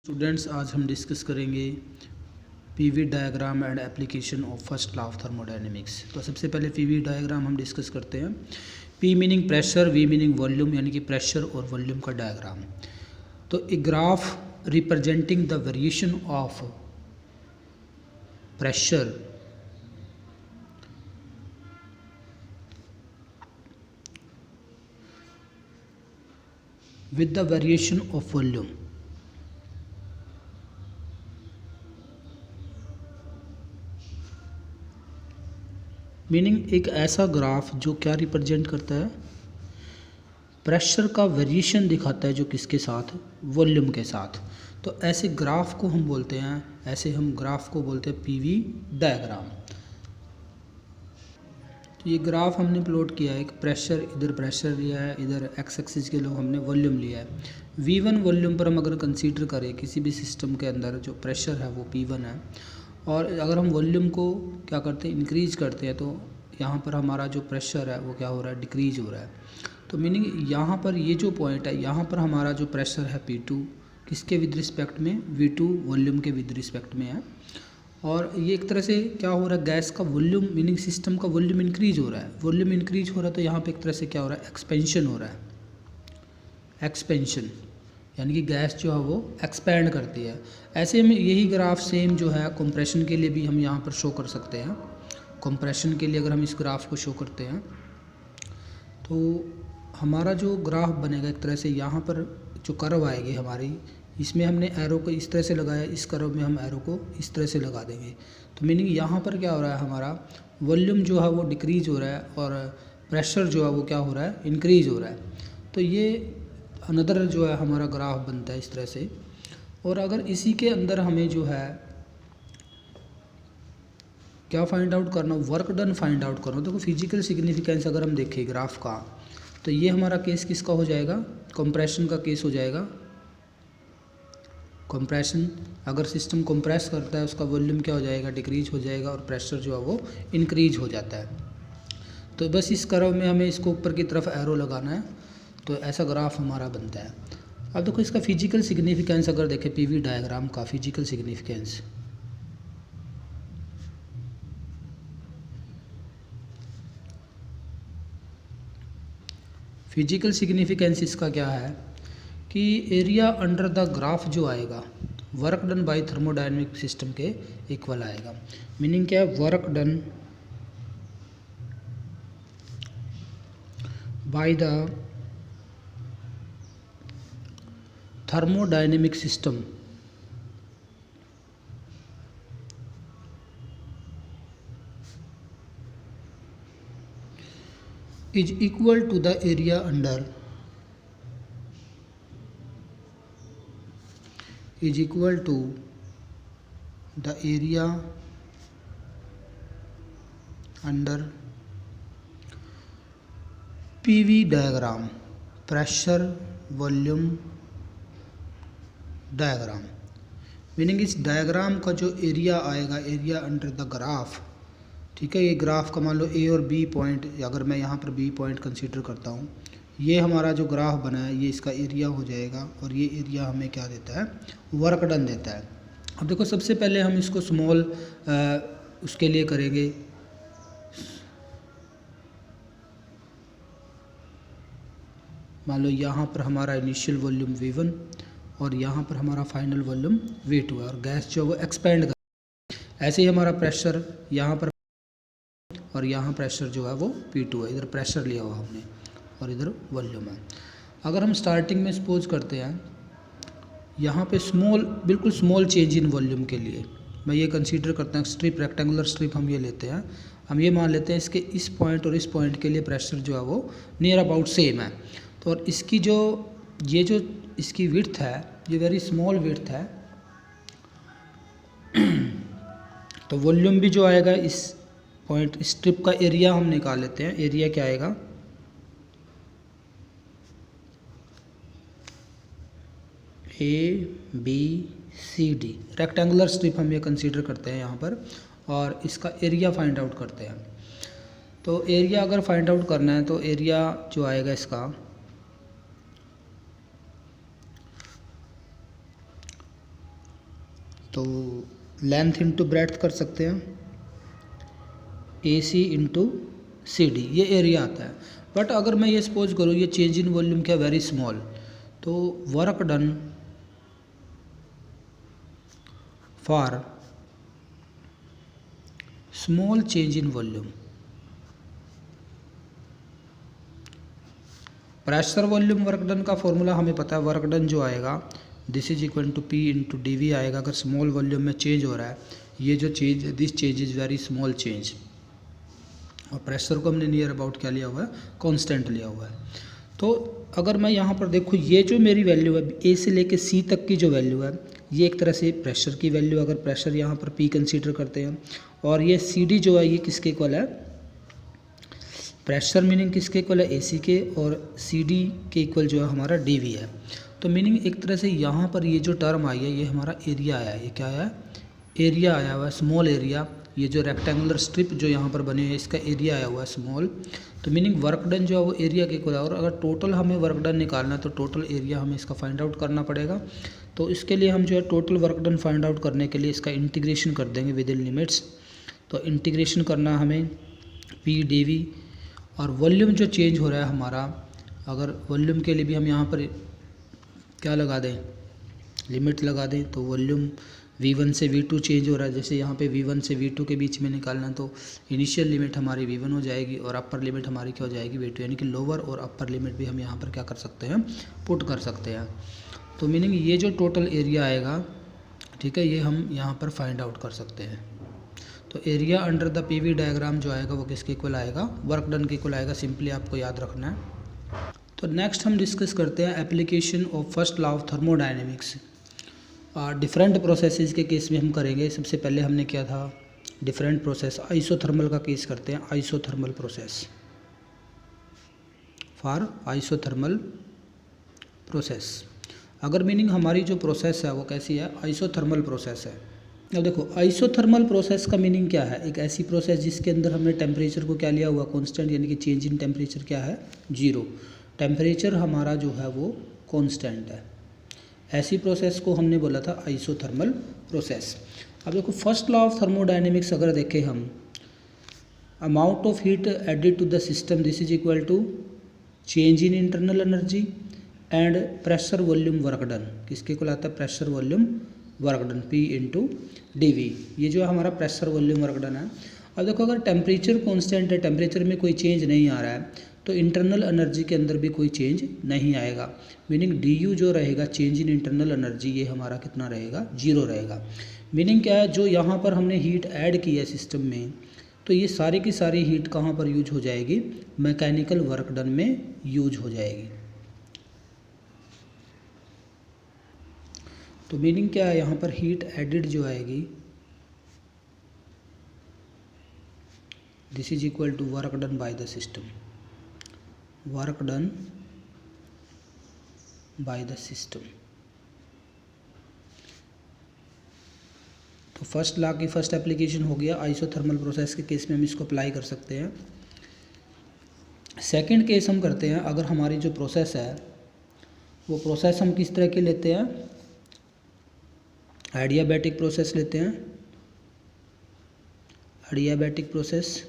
Students, आज हम discuss करेंगे PV diagram and application of first law of thermodynamics. तो सबसे पहले पीवी डायग्राम हम डिस्कस करते हैं। P meaning pressure, V meaning volume, यानी कि प्रेशर और वॉल्यूम का डायग्राम। तो a graph representing the variation of pressure with the variation of volume meaning एक ऐसा ग्राफ जो क्या रिप्रेजेंट करता है, प्रेशर का वेरिएशन दिखाता है, जो किसके साथ, वॉल्यूम के साथ। तो ऐसे ग्राफ को हम बोलते हैं, ऐसे हम ग्राफ को बोलते हैं पीवी डायग्राम। तो ये ग्राफ हमने प्लॉट किया है, एक प्रेशर, इधर प्रेशर लिया है, इधर एक्स एक्सिस के लिए हमने वॉल्यूम लिया है। V1 वॉल्यूम पर हम अगर कंसीडर करें किसी भी सिस्टम के अंदर, जो प्रेशर है वो P1 है, और अगर हम वॉल्यूम को क्या करते हैं, इंक्रीज करते हैं, तो यहाँ पर हमारा जो प्रेशर है वो क्या हो रहा है, डिक्रीज हो रहा है। तो मीनिंग यहाँ पर ये जो पॉइंट है, यहाँ पर हमारा जो प्रेशर है P2 किसके विद रिस्पेक्ट में, V2 वॉल्यूम के विद रिस्पेक्ट में है। और ये एक तरह से क्या हो रहा है, गैस का वॉल्यूम, मीनिंग सिस्टम का वॉल्यूम इंक्रीज हो रहा है। वॉल्यूम इंक्रीज हो रहा है तो यहाँ पे एक तरह से क्या हो रहा है, एक्सपेंशन हो रहा है। एक्सपेंशन यानी कि गैस जो है वो एक्सपैंड करती है। ऐसे में यही ग्राफ सेम जो है कंप्रेशन के लिए भी हम यहाँ पर शो कर सकते हैं। कंप्रेशन के लिए अगर हम इस ग्राफ को शो करते हैं तो हमारा जो ग्राफ बनेगा, एक तरह से यहाँ पर जो कर्व आएगी हमारी, इसमें हमने एरो को इस तरह से लगाया, इस कर्व में हम एरो को इस तरह से लगा देंगे। तो मीनिंग यहाँ पर क्या हो रहा है, हमारा वॉल्यूम जो है वो डिक्रीज हो रहा है और प्रेशर जो है वो क्या हो रहा है, इंक्रीज हो रहा है। तो ये अनदर जो है हमारा ग्राफ बनता है इस तरह से। और अगर इसी के अंदर हमें जो है क्या फाइंड आउट करना, वर्क डन फाइंड आउट करना। देखो फिजिकल सिग्निफिकेंस अगर हम देखें ग्राफ का, तो ये हमारा केस किसका हो जाएगा, कंप्रेशन का केस हो जाएगा। कंप्रेशन, अगर सिस्टम कंप्रेस करता है उसका वॉल्यूम क्या हो जाएगा, डिक्रीज हो जाएगा, और प्रेशर जो है वो इंक्रीज हो जाता है। तो बस इस कर्व में हमें इसको ऊपर की तरफ एरो लगाना है, तो ऐसा ग्राफ हमारा बनता है। अब देखो इसका फिजिकल सिग्निफिकेंस अगर देखें, पीवी डायग्राम का फिजिकल सिग्निफिकेंस, फिजिकल सिग्निफिकेंस इसका क्या है कि एरिया अंडर द ग्राफ जो आएगा, work done bye thermodynamic system के इक्वल आएगा। मीनिंग क्या है, work done by the thermodynamic system is equal to the area under, is equal to the area under PV diagram, pressure volume diagram. Meaning इस diagram का जो area आएगा, area under the graph, ठीक है। ये graph का मान लो ए और बी पॉइंट, अगर मैं यहाँ पर बी पॉइंट कंसीडर करता हूँ, ये हमारा जो ग्राफ बना है ये इसका एरिया हो जाएगा, और ये एरिया हमें क्या देता है, वर्क डन देता है। अब देखो सबसे पहले हम इसको स्मॉल उसके लिए करेंगे, मान लो यहाँ पर हमारा इनिशियल वॉल्यूम V1 और यहाँ पर हमारा फाइनल वॉल्यूम V2 है, और गैस जो है वो एक्सपेंड कर। ऐसे ही हमारा प्रेशर यहाँ पर, और यहाँ प्रेशर जो है वो P2 है, इधर प्रेशर लिया हुआ हमने और इधर वॉल्यूम है। अगर हम स्टार्टिंग में सपोज करते हैं यहाँ पे स्मॉल, बिल्कुल स्मॉल चेंज इन वॉल्यूम के लिए मैं ये कंसीडर करता हूँ, स्ट्रिप, रेक्टेंगुलर स्ट्रिप हम ये लेते हैं। हम ये मान लेते हैं इसके इस पॉइंट और इस पॉइंट के लिए प्रेशर जो है वो नियर अबाउट सेम है। तो और इसकी जो ये जो इसकी विड्थ है, ये वेरी स्मॉल विड्थ है। तो वॉल्यूम भी जो आएगा इस पॉइंट, स्ट्रिप का एरिया हम निकाल लेते हैं। एरिया क्या आएगा, ABCD, रेक्टेंगुलर स्ट्रिप हम ये कंसीडर करते हैं यहाँ पर, और इसका एरिया फाइंड आउट करते हैं। तो एरिया अगर फाइंड आउट करना है तो एरिया जो आएगा इसका तो लेंथ इंटू ब्रेड्थ कर सकते हैं, AC इंटू CD, ये एरिया आता है। बट अगर मैं ये सपोज करूँ ये चेंज इन वॉल्यूम क्या वेरी स्मॉल, तो work done for small change in volume, pressure volume work done का फॉर्मूला हमें पता है, वर्क डन जो आएगा this is equal to P into DV आएगा। अगर स्मॉल वॉल्यूम में चेंज हो रहा है, ये जो change this change is very small change, और प्रेशर को हमने नियर अबाउट क्या लिया हुआ है, कांस्टेंट लिया हुआ है। तो अगर मैं यहाँ पर देखूँ ये जो मेरी वैल्यू है A से लेके C तक की जो वैल्यू है, ये एक तरह से प्रेशर की वैल्यू, अगर प्रेशर यहाँ पर P कंसीडर करते हैं, और ये CD जो है ये किसके इक्वल है, प्रेशर मीनिंग किसके इक्वल है, AC के, और CD के इक्वल जो है हमारा DV है। तो मीनिंग एक तरह से यहाँ पर ये जो टर्म आई है ये हमारा एरिया आया है, ये क्या आया है, एरिया आया हुआ है, स्मॉल एरिया। ये जो रेक्टेंगुलर स्ट्रिप जो यहाँ पर बनी है इसका एरिया आया हुआ है स्मॉल। तो मीनिंग वर्क डन जो है वो एरिया के इक्वल है, और अगर टोटल हमें वर्क डन निकालना है तो टोटल एरिया हमें इसका फाइंड आउट करना पड़ेगा। तो इसके लिए हम जो है total work done find out करने के लिए इसका इंटीग्रेशन कर देंगे विद इन लिमिट्स। तो इंटीग्रेशन करना हमें P DV, और वॉल्यूम जो चेंज हो रहा है हमारा, अगर वॉल्यूम के लिए भी हम यहाँ पर क्या लगा दें, लिमिट लगा दें, तो वॉल्यूम V1 से V2 चेंज हो रहा है। जैसे यहाँ पे V1 से V2 के बीच में निकालना, तो इनिशियल लिमिट हमारी V1 हो जाएगी और अपर लिमिट हमारी क्या हो जाएगी, V2, यानी कि लोअर और अपर लिमिट भी हम यहाँ पर क्या कर सकते हैं, पुट कर सकते हैं। तो मीनिंग ये जो टोटल एरिया आएगा, ठीक है, ये हम यहाँ पर फाइंड आउट कर सकते हैं। तो area under the PV diagram जो आएगा वो किसके इक्वल आएगा, वर्क डन के इक्वल आएगा। सिंपली आपको याद रखना है। तो नेक्स्ट हम डिस्कस करते हैं application of first law of thermodynamics. Different processes के केस में हम करेंगे। सबसे पहले हमने किया था डिफरेंट प्रोसेस, आइसोथर्मल का केस करते हैं, isothermal process, for isothermal process. अगर मीनिंग हमारी जो प्रोसेस है वो कैसी है, आइसोथर्मल प्रोसेस है। अब देखो आइसोथर्मल प्रोसेस का मीनिंग क्या है, एक ऐसी प्रोसेस जिसके अंदर हमने टेम्परेचर को क्या लिया हुआ, कांस्टेंट, यानी कि चेंज इन टेम्परेचर क्या है, 0, टेम्परेचर हमारा जो है वो कांस्टेंट है। ऐसी प्रोसेस को हमने बोला था आइसोथर्मल प्रोसेस। अब देखो फर्स्ट लॉ ऑफ थर्मोडायनेमिक्स अगर देखें हम, amount of heat added to the system this is equal to change in internal energy and pressure volume work done. किसके इक्वल आता है, pressure volume work done, P into DV। ये जो हमारा pressure volume work done है। अब देखो अगर टेम्परेचर कांस्टेंट है, टेम्परेचर में कोई चेंज नहीं आ रहा है, तो इंटरनल एनर्जी के अंदर भी कोई चेंज नहीं आएगा। मीनिंग DU जो रहेगा, चेंज इन इंटरनल एनर्जी, ये हमारा कितना रहेगा, 0 रहेगा। मीनिंग क्या है, जो यहाँ पर हमने हीट ऐड की है सिस्टम में, तो ये सारी की सारी हीट कहाँ पर यूज हो जाएगी, मैकेनिकल वर्क डन में यूज हो जाएगी। तो मीनिंग क्या है, यहाँ पर हीट एडिड जो आएगी this is equal to work done by the system, work done by the system. तो फर्स्ट लॉ की फर्स्ट एप्लीकेशन हो गया, आइसोथर्मल प्रोसेस के केस में हम इसको अप्लाई कर सकते हैं। सेकंड केस हम करते हैं, अगर हमारी जो प्रोसेस है वो प्रोसेस हम किस तरह की लेते हैं, एडियाबैटिक प्रोसेस लेते हैं, एडियाबैटिक प्रोसेस।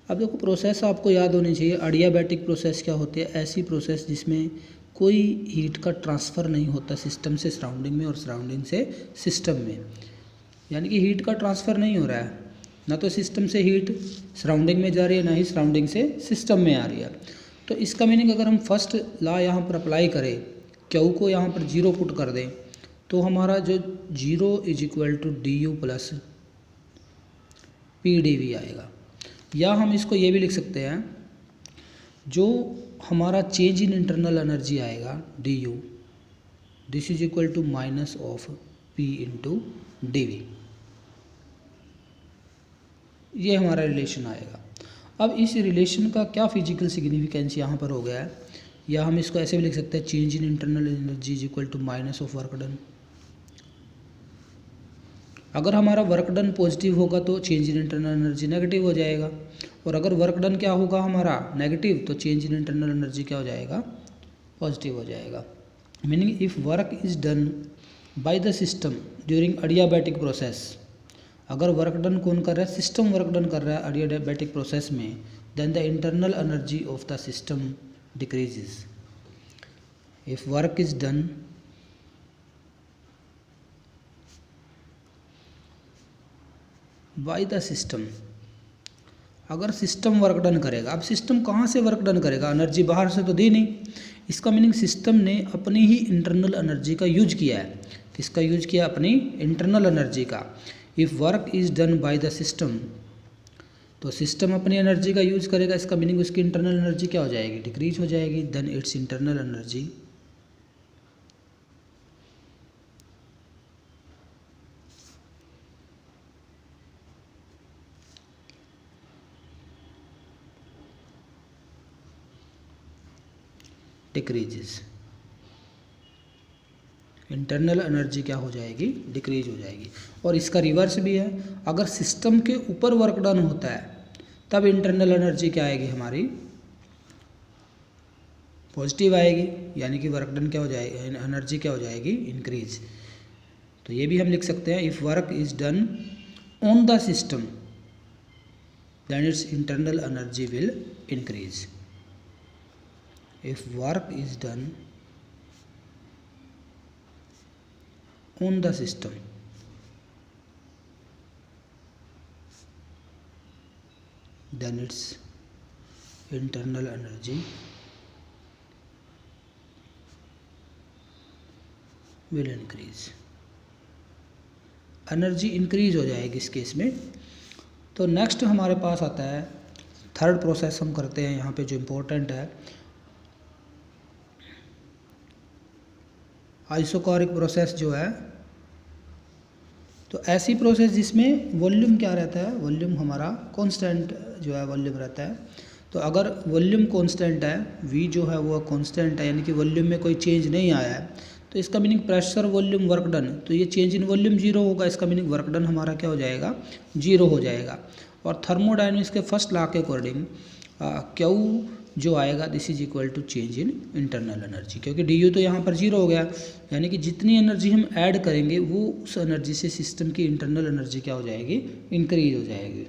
अब देखो प्रोसेस आपको याद होनी चाहिए, एडियाबैटिक प्रोसेस क्या होती है, ऐसी प्रोसेस जिसमें कोई हीट का ट्रांसफ़र नहीं होता सिस्टम से सराउंडिंग में और सराउंडिंग से सिस्टम में। यानी कि हीट का ट्रांसफ़र नहीं हो रहा है, ना तो सिस्टम से हीट सराउंडिंग में जा रही है, ना ही सराउंडिंग से सिस्टम में आ रही है। तो इसका मीनिंग अगर हम फर्स्ट लॉ यहाँ पर अप्लाई करें, क्यू को यहाँ पर 0 पुट कर दें, तो हमारा जो 0 is equal to DU plus PdV आएगा। या हम इसको ये भी लिख सकते हैं, जो हमारा चेंज इन इंटरनल एनर्जी आएगा DU this is equal to minus of P into DV, ये हमारा रिलेशन आएगा। अब इस रिलेशन का क्या फिजिकल सिग्निफिकेंस यहाँ पर हो गया है, या हम इसको ऐसे भी लिख सकते हैं, change in internal energy is equal to minus of work done. अगर हमारा वर्क डन पॉजिटिव होगा तो change in internal energy negative हो जाएगा, और अगर वर्क डन क्या होगा हमारा नेगेटिव, तो चेंज इन इंटरनल एनर्जी क्या हो जाएगा, पॉजिटिव हो जाएगा। Meaning if work is done by the system during adiabatic process, अगर वर्क डन कौन कर रहा है, सिस्टम वर्क डन कर रहा है एडियाबैटिक प्रोसेस में, then the internal energy of the system decreases. If work is done by the system, अगर सिस्टम वर्क डन करेगा, अब सिस्टम कहाँ से वर्क डन करेगा, एनर्जी बाहर से तो दी नहीं, इसका मीनिंग सिस्टम ने अपनी ही इंटरनल एनर्जी का यूज किया है। किसका यूज किया, अपनी इंटरनल एनर्जी का। If work is done by the system, तो सिस्टम अपनी एनर्जी का यूज करेगा, इसका मीनिंग उसकी इंटरनल एनर्जी क्या हो जाएगी, डिक्रीज हो जाएगी। Then its internal energy decreases, internal energy क्या हो जाएगी, डिक्रीज हो जाएगी। और इसका रिवर्स भी है, अगर सिस्टम के ऊपर वर्क डन होता है तब इंटरनल एनर्जी क्या आएगी हमारी, पॉजिटिव आएगी, यानी कि वर्क डन क्या हो जाएगी, एनर्जी क्या हो जाएगी, इंक्रीज। तो ये भी हम लिख सकते हैं, if work is done on the system then its internal energy will increase. If work is done on the system, then its internal energy will increase। Energy increase हो जाएगी इस केस में। तो नेक्स्ट हमारे पास आता है थर्ड प्रोसेस हम करते हैं यहाँ पे जो इम्पोर्टेंट है, आइसोकोरिक प्रोसेस जो है। तो ऐसी प्रोसेस जिसमें वॉल्यूम क्या रहता है, वॉल्यूम हमारा कांस्टेंट जो है वॉल्यूम रहता है। तो अगर वॉल्यूम कांस्टेंट है, V जो है वो कांस्टेंट है, यानी कि वॉल्यूम में कोई चेंज नहीं आया है, तो इसका meaning pressure volume work done, तो ये चेंज इन वॉल्यूम जीरो होगा, इसका मीनिंग वर्क डन हमारा क्या हो जाएगा, जीरो हो जाएगा। और थर्मोडायनेमिक्स के फर्स्ट लॉ के अकॉर्डिंग क्यू जो आएगा this is equal to change in internal energy, क्योंकि डी यू तो यहाँ पर जीरो हो गया, यानी कि जितनी एनर्जी हम ऐड करेंगे वो उस एनर्जी से सिस्टम की इंटरनल एनर्जी क्या हो जाएगी, इंक्रीज हो जाएगी।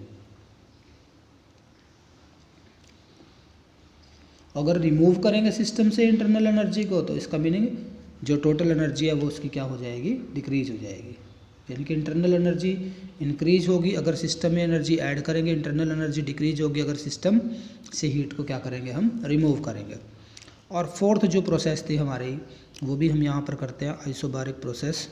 अगर रिमूव करेंगे सिस्टम से इंटरनल एनर्जी को, तो इसका मीनिंग जो टोटल एनर्जी है वो उसकी क्या हो जाएगी, डिक्रीज हो जाएगी। यानी कि इंटरनल एनर्जी इंक्रीज होगी अगर सिस्टम में एनर्जी ऐड करेंगे, इंटरनल एनर्जी डिक्रीज होगी अगर सिस्टम से हीट को क्या करेंगे, हम रिमूव करेंगे। और फोर्थ जो प्रोसेस थी हमारी वो भी हम यहाँ पर करते हैं, आइसोबारिक प्रोसेस।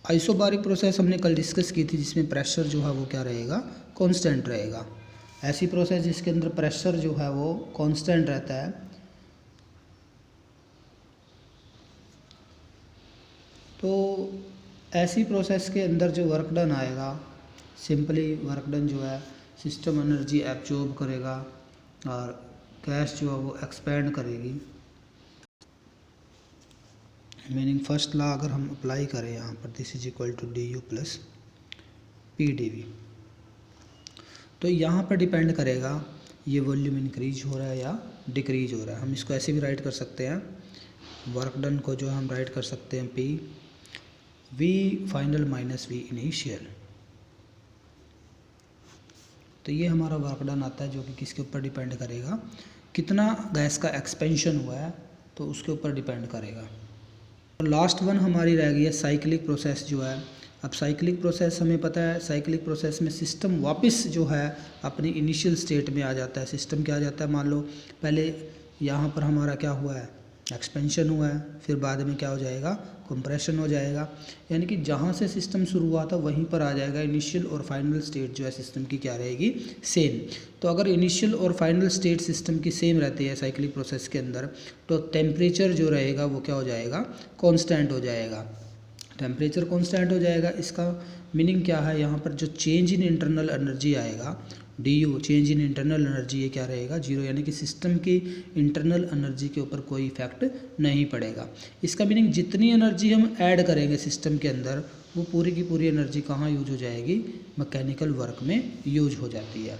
आइसोबारिक प्रोसेस हमने कल डिस्कस की थी, जिसमें प्रेशर जो है वो क्या रहेगा, कांस्टेंट रहेगा। ऐसी प्रोसेस जिसके अंदर प्रेशर जो है वो कांस्टेंट रहता है, तो ऐसी प्रोसेस के अंदर जो वर्क डन आएगा, सिंपली वर्क डन जो है सिस्टम एनर्जी एब्जॉर्ब करेगा और गैस जो है वो एक्सपेंड करेगी। मीनिंग फर्स्ट लॉ अगर हम अप्लाई करें यहाँ पर, this is equal to D U plus P D V, तो यहाँ पर डिपेंड करेगा ये वॉल्यूम इंक्रीज हो रहा है या डिक्रीज हो रहा है। हम इसको ऐसे भी राइट कर सकते हैं, वर्क डन को जो हम राइट कर सकते हैं P V final minus V initial. तो ये हमारा वर्क डन आता है, जो कि किसके ऊपर डिपेंड करेगा, कितना गैस का एक्सपेंशन हुआ है तो उसके ऊपर डिपेंड करेगा। और लास्ट वन हमारी रह गई है साइक्लिक प्रोसेस जो है। अब साइक्लिक प्रोसेस हमें पता है, साइक्लिक प्रोसेस में सिस्टम वापस जो है अपनी इनिशियल स्टेट में आ जाता है। सिस्टम क्या आ जाता है, मान लो पहले यहाँ पर हमारा क्या हुआ है, एक्सपेंशन हुआ है, फिर बाद में क्या हो जाएगा, कंप्रेशन हो जाएगा। यानी कि जहाँ से सिस्टम शुरू हुआ था वहीं पर आ जाएगा। इनिशियल और फाइनल स्टेट जो है सिस्टम की क्या रहेगी, सेम। तो अगर इनिशियल और फाइनल स्टेट सिस्टम की सेम रहती है साइक्लिक प्रोसेस के अंदर, तो टेम्परेचर जो रहेगा वो क्या हो जाएगा, कांस्टेंट हो जाएगा। टेम्परेचर कांस्टेंट हो जाएगा, इसका मीनिंग क्या है, यहाँ पर जो चेंज इन इंटरनल एनर्जी आएगा D you, change in internal energy, ये क्या रहेगा, जीरो। यानी कि सिस्टम की इंटरनल एनर्जी के ऊपर कोई इफेक्ट नहीं पड़ेगा। इसका मीनिंग जितनी एनर्जी हम ऐड करेंगे सिस्टम के अंदर, वो पूरी की पूरी एनर्जी कहाँ यूज हो जाएगी, मैकेनिकल वर्क में यूज हो जाती है।